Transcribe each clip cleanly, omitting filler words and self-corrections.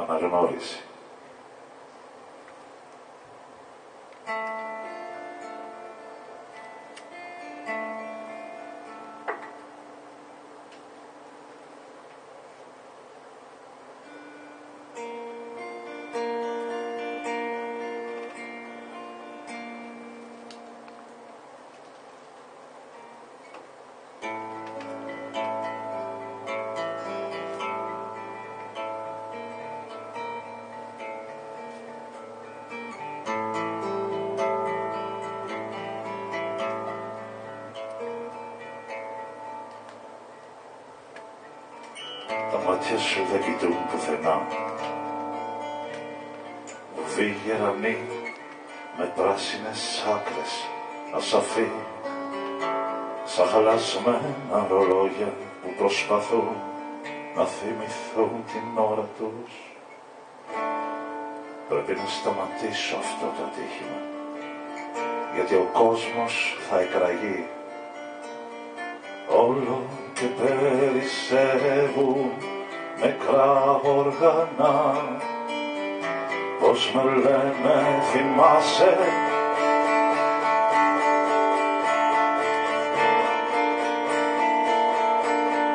Αναγνώριση. Τα μάτια σου δεν κοιτούν πουθενά. Βουβοί γερανοί με πράσινες άκρες, ασαφή, σαν χαλασμένα ρολόγια που προσπαθούν να θυμηθούν την ώρα τους. Πρέπει να σταματήσω αυτό το ατύχημα, γιατί ο κόσμος θα εκραγεί. Όλο και περισσεύουν νεκρά όργανα. Πώς με λένε, θυμάσαι?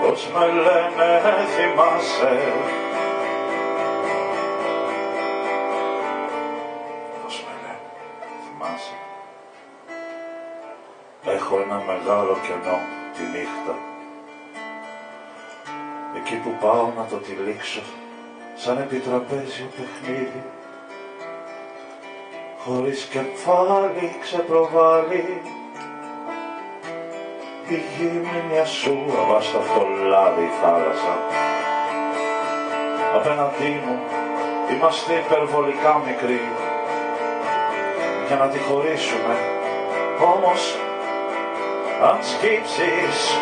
Πώς με λένε, θυμάσαι? Πώς με λένε, θυμάσαι? Έχω ένα μεγάλο κενό τη νύχτα, εκεί που πάω να το τυλίξω σαν επιτραπέζιο παιχνίδι, χωρίς κεφάλι ξεπροβάλλει η γύμνια σου αβάσταχτο λάδι θάλασσα. Απέναντί μου είμαστε υπερβολικά μικροί για να τη χωρίσουμε, όμως αν σκύψεις,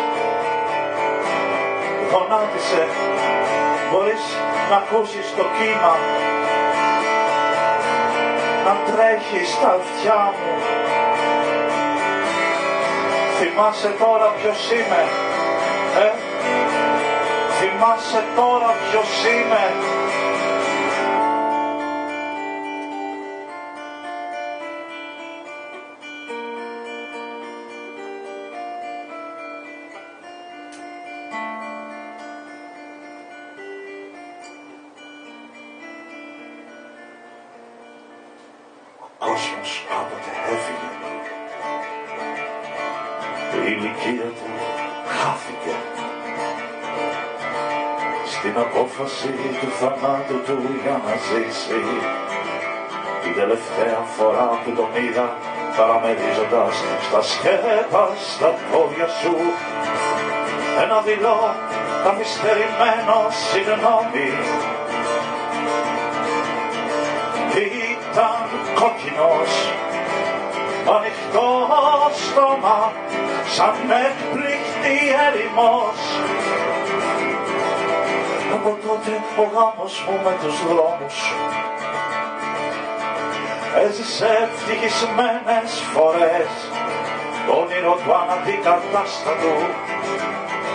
γονάτισε, μπορείς να ακούσεις το κύμα να τρέχει στα αυτιά μου. Θυμάσαι τώρα ποιος είμαι, θυμάσαι τώρα ποιος είμαι? Ο κόσμος κάποτε έφυγε, η ηλικία του χάθηκε στην απόφαση του θανάτου του για να ζήσει. Την τελευταία φορά που τον είδα παραμερίζοντας στα σκέπα στα πόδια σου ένα δειλό καθυστερημένο συγγνώμη. Ήταν κόκκινος, ανοιχτό στόμα, σαν έκπληκτη έρημος. Από τότε ο γάμος μου με τους δρόμους έζησε ευτυχισμένες φορές. Το όνειρο του αναντικατάστατου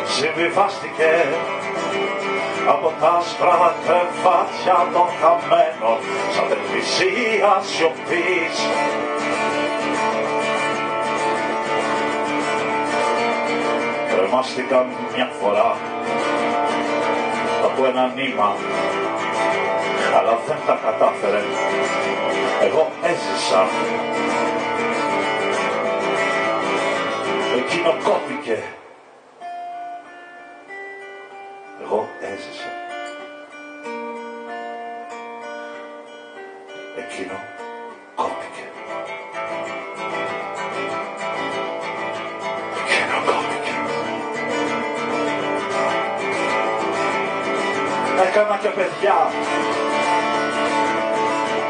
συμβιβάστηκε από τα άσπρα κρεβάτια των χαμένων σαν τελβυσία σιωπής. Κρεμάστηκαν μια φορά από ένα νήμα, αλλά δεν τα κατάφερε. Εγώ έζησα. Εκείνο κόπηκε. Εγώ έζησα. Εκείνο κόπηκε. Εκείνο κόπηκε. Έκανα και παιδιά.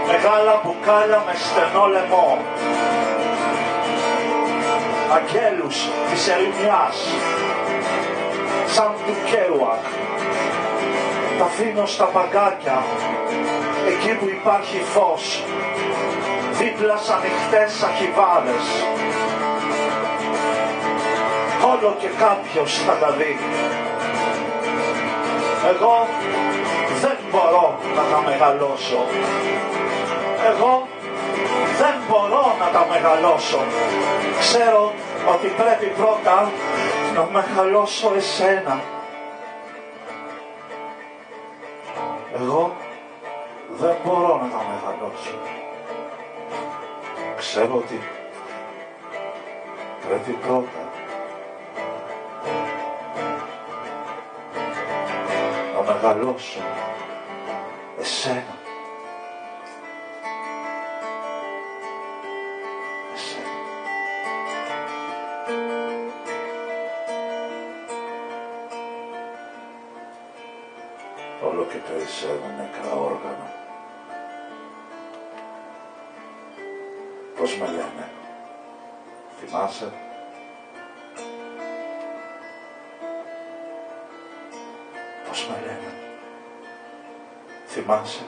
Μεγάλα μπουκάλια με στενό λαιμό. Αγγέλους της ερημιάς, σαν του Κέρουακ. Τα αφήνω στα παγκάκια, εκεί που υπάρχει φως, δίπλα σ' ανοιχτές αχιβάδες. Όλο και κάποιος θα τα δει. Εγώ δεν μπορώ να τα μεγαλώσω. Εγώ δεν μπορώ να τα μεγαλώσω. Ξέρω ότι πρέπει πρώτα να μεγαλώσω εσένα. Εγώ δεν μπορώ να τα μεγαλώσω. Ξέρω ότι πρέπει πρώτα να μεγαλώσω εσένα. Εσένα. Όλο και περισσεύουν νεκρά όργανα. Πώς με λένε, θυμάσαι? Πώς με λένε, θυμάσαι?